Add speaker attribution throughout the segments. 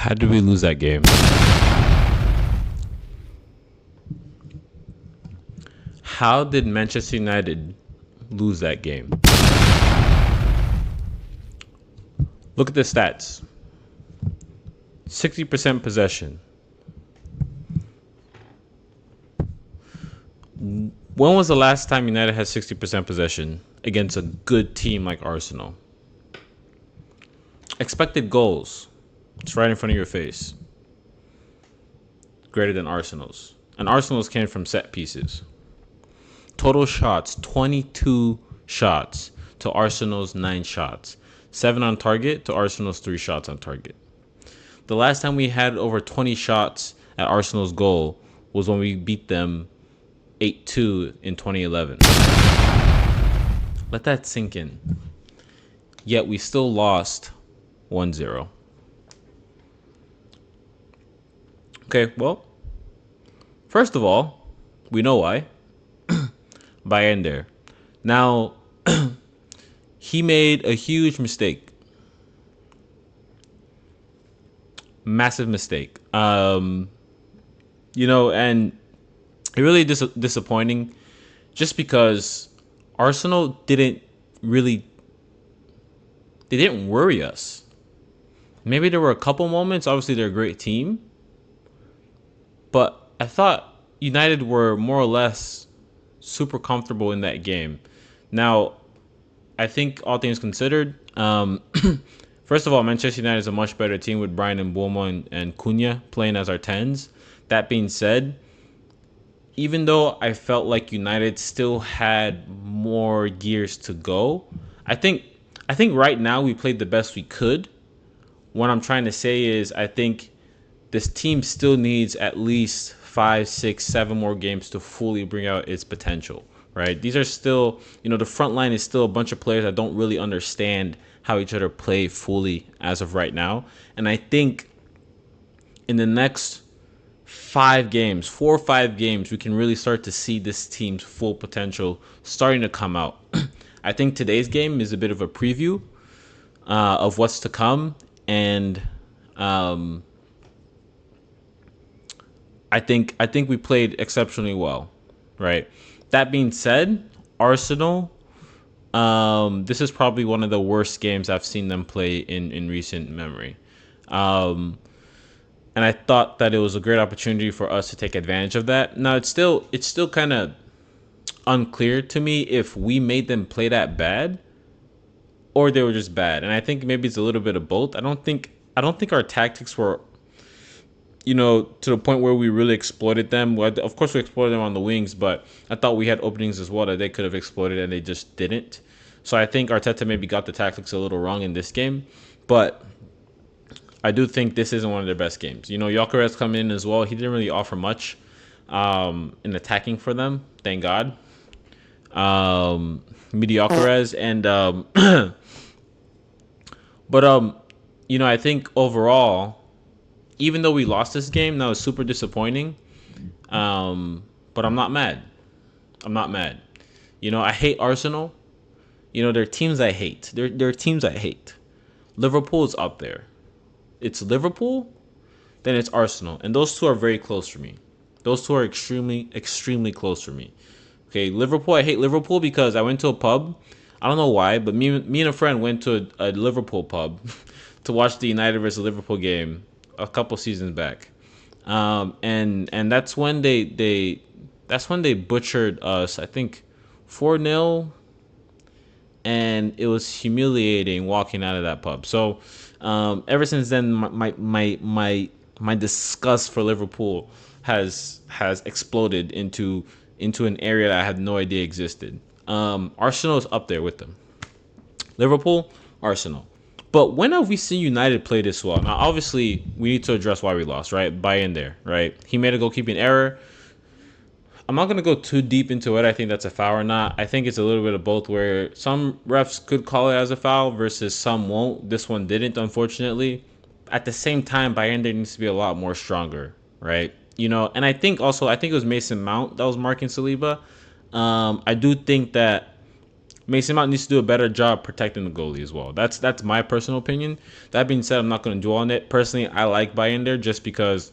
Speaker 1: How did we lose that game? How did Manchester United lose that game? Look at the stats. 60% possession. When was the last time United had 60% possession against a good team like Arsenal? Expected goals. It's right in front of your face. Greater than Arsenal's. And Arsenal's came from set pieces. Total shots, 22 shots to Arsenal's 9 shots. 7 on target to Arsenal's 3 shots on target. The last time we had over 20 shots at Arsenal's goal was when we beat them 8-2 in 2011. Let that sink in. Yet we still lost 1-0. Okay, well, first of all, we know why. Bayender. Now, he made a huge mistake. Massive mistake. And it really disappointing just because Arsenal didn't worry us. Maybe there were a couple moments. Obviously, they're a great team. But I thought United were more or less super comfortable in that game. Now, I think all things considered, first of all, Manchester United is a much better team with Brian and Mbeumo and Cunha playing as our 10s. That being said, even though I felt like United still had more gears to go, I think right now we played the best we could. What I'm trying to say is I think this team still needs at least 5, 6, 7 more games to fully bring out its potential, right? These are still, the front line is still a bunch of players that don't really understand how each other play fully as of right now. And I think in the next 4 or 5 games, we can really start to see this team's full potential starting to come out. I think today's game is a bit of a preview of what's to come. And I think we played exceptionally well, right? That being said, Arsenal, this is probably one of the worst games I've seen them play in recent memory. And I thought that it was a great opportunity for us to take advantage of that. Now, it's still kind of unclear to me if we made them play that bad or they were just bad. And I think maybe it's a little bit of both. I don't think our tactics were to the point where we really exploited them. Well, of course, we exploited them on the wings, but I thought we had openings as well that they could have exploited, and they just didn't. So I think Arteta maybe got the tactics a little wrong in this game, but I do think this isn't one of their best games. Gyökeres come in as well. He didn't really offer much in attacking for them, thank God. Gyökeres and but I think overall, even though we lost this game, that was super disappointing. But I'm not mad. I hate Arsenal. There are teams I hate. There are teams I hate. Liverpool is up there. It's Liverpool, then it's Arsenal. And those two are very close for me. Those two are extremely, extremely close for me. Okay, Liverpool, I hate Liverpool because I went to a pub. I don't know why, but me and a friend went to a Liverpool pub to watch the United versus Liverpool game a couple seasons back, and that's when they butchered us. I think 4-0, and it was humiliating walking out of that pub. So ever since then, my disgust for Liverpool has exploded into an area that I had no idea existed. Arsenal is up there with them. Liverpool, Arsenal. But when have we seen United play this well? Now, obviously, we need to address why we lost, right? Bayender, right? He made a goalkeeping error. I'm not going to go too deep into it. I think that's a foul or not. I think it's a little bit of both where some refs could call it as a foul versus some won't. This one didn't, unfortunately. At the same time, Bayender needs to be a lot more stronger, right? And I think it was Mason Mount that was marking Saliba. I do think that Mason Mount needs to do a better job protecting the goalie as well. That's my personal opinion. That being said, I'm not going to dwell on it. Personally, I like Bayender just because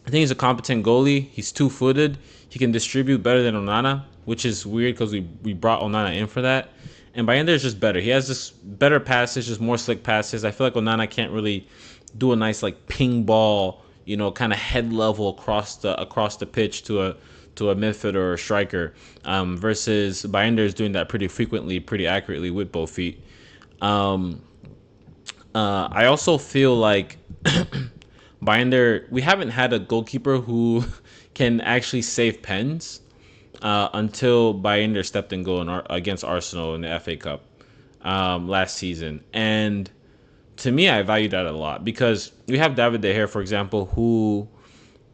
Speaker 1: I think he's a competent goalie. He's 2-footed. He can distribute better than Onana, which is weird because we brought Onana in for that. And Bayender is just better. He has just better passes, just more slick passes. I feel like Onana can't really do a nice like ping ball, kind of head level across the pitch to a midfielder or a striker. Versus Bayender is doing that pretty frequently, pretty accurately with both feet. I also feel like Binder, we haven't had a goalkeeper who can actually save pens until Binder stepped in goal against Arsenal in the FA Cup last season. And to me, I value that a lot because we have David De Gea, for example, who,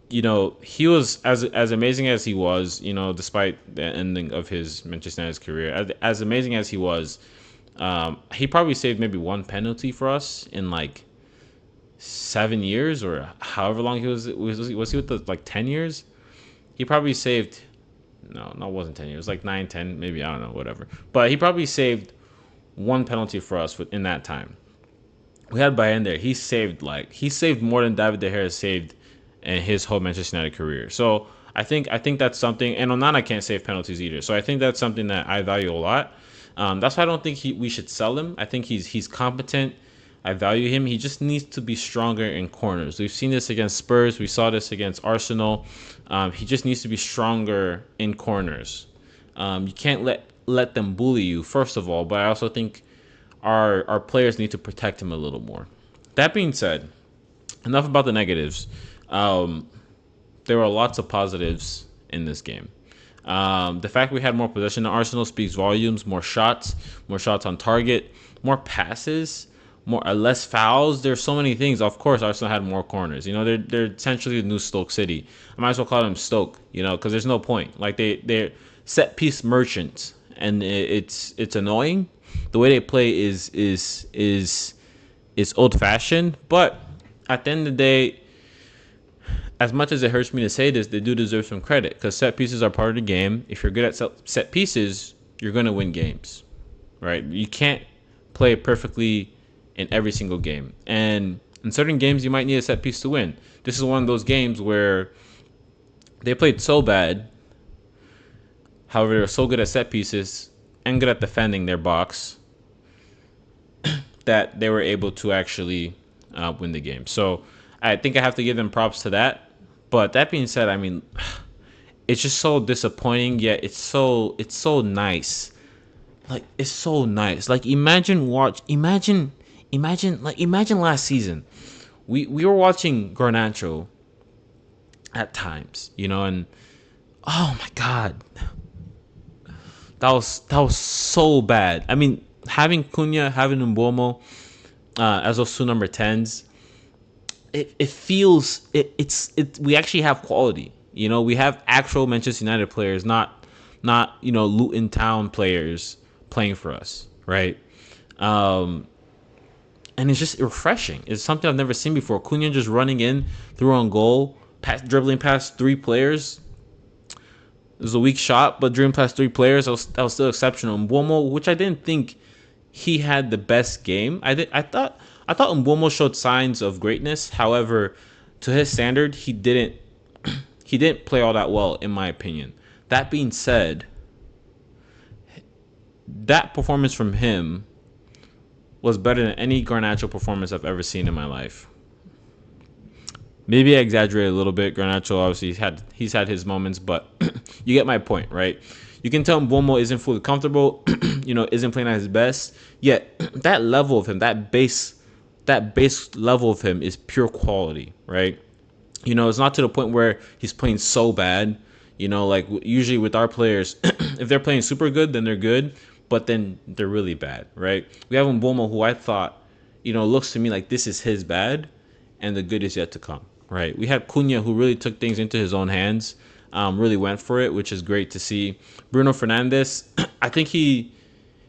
Speaker 1: he was as amazing as he was, despite the ending of his Manchester United's career, as amazing as he was, he probably saved maybe one penalty for us in like 7 years or however long he was he with us like 10 years. He probably saved, no, it wasn't 10 years, like 9, 10, maybe, I don't know, whatever, but he probably saved one penalty for us in that time. We had Bayern there. He saved more than David De Gea saved in his whole Manchester United career. So I think that's something, and Onana can't save penalties either. So I think that's something that I value a lot. That's why I don't think we should sell him. I think he's competent. I value him. He just needs to be stronger in corners. We've seen this against Spurs. We saw this against Arsenal. He just needs to be stronger in corners. You can't let them bully you, first of all, but I also think our players need to protect him a little more. That being said, enough about the negatives. There were lots of positives in this game. The fact we had more possession than Arsenal speaks volumes. More shots on target, more passes, less fouls. There's so many things. Of course, Arsenal had more corners. They're essentially the new Stoke City. I might as well call them Stoke. Because there's no point. Like they're set piece merchants, and it's annoying. The way they play is old fashioned, but at the end of the day, as much as it hurts me to say this, they do deserve some credit because set pieces are part of the game. If you're good at set pieces, you're going to win games, right? You can't play perfectly in every single game. And in certain games, you might need a set piece to win. This is one of those games where they played so bad. However, they're so good at set pieces and good at defending their box that they were able to actually win the game. So I think I have to give them props to that. But that being said, I mean, it's just so disappointing, yet it's so nice. Like, it's so nice. Like, imagine last season. We were watching Garnacho at times, and oh my god. That was so bad. I mean, having Cunha, having Mbeumo as those two number 10s, it feels we actually have quality. We have actual Manchester United players, not Luton Town players playing for us, right? And it's just refreshing. It's something I've never seen before. Cunha just running in through on goal, dribbling past 3 players. It was a weak shot, but dribbling past 3 players, that was still exceptional. Mbeumo, which I didn't think he had the best game. I thought Mbeumo showed signs of greatness. However, to his standard, he didn't play all that well, in my opinion. That being said, that performance from him was better than any Garnacho performance I've ever seen in my life. Maybe I exaggerated a little bit. Garnacho, obviously, he's had his moments, but you get my point, right? You can tell Mbeumo isn't fully comfortable, isn't playing at his best. Yet that level of him, that base level of him is pure quality, right? It's not to the point where he's playing so bad. Like usually with our players, if they're playing super good, then they're good, but then they're really bad, right? We have Mbeumo, who I thought, looks to me like this is his bad, and the good is yet to come, right? We had Cunha, who really took things into his own hands, really went for it, which is great to see. Bruno Fernandes, I think he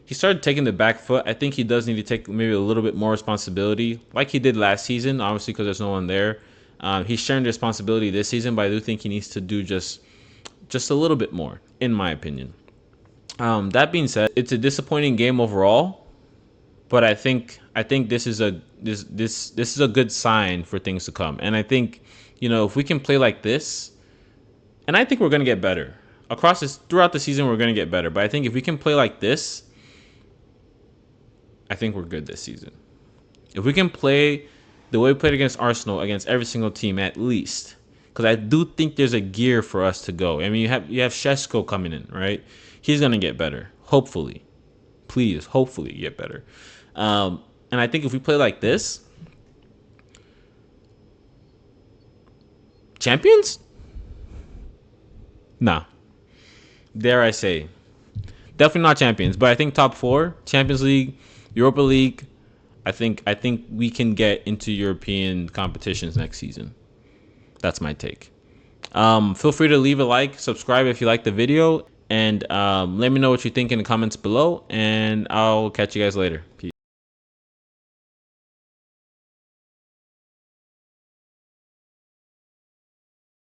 Speaker 1: started taking the back foot. I think he does need to take maybe a little bit more responsibility, like he did last season, obviously because there's no one there. He's sharing the responsibility this season, but I do think he needs to do just a little bit more, in my opinion. That being said, it's a disappointing game overall, but I think this is a good sign for things to come. And I think, if we can play like this, and I think we're gonna get better throughout the season, we're gonna get better. But I think if we can play like this, I think we're good this season. If we can play the way we played against Arsenal, against every single team at least, because I do think there's a gear for us to go. I mean, you have Shesko coming in, right? He's gonna get better, hopefully. Please, hopefully, get better. And I think if we play like this, champions? Nah, dare I say, definitely not champions. But I think top four, Champions League, Europa League. I think we can get into European competitions next season. That's my take. Feel free to leave a like, subscribe if you like the video, and let me know what you think in the comments below. And I'll catch you guys later. Peace.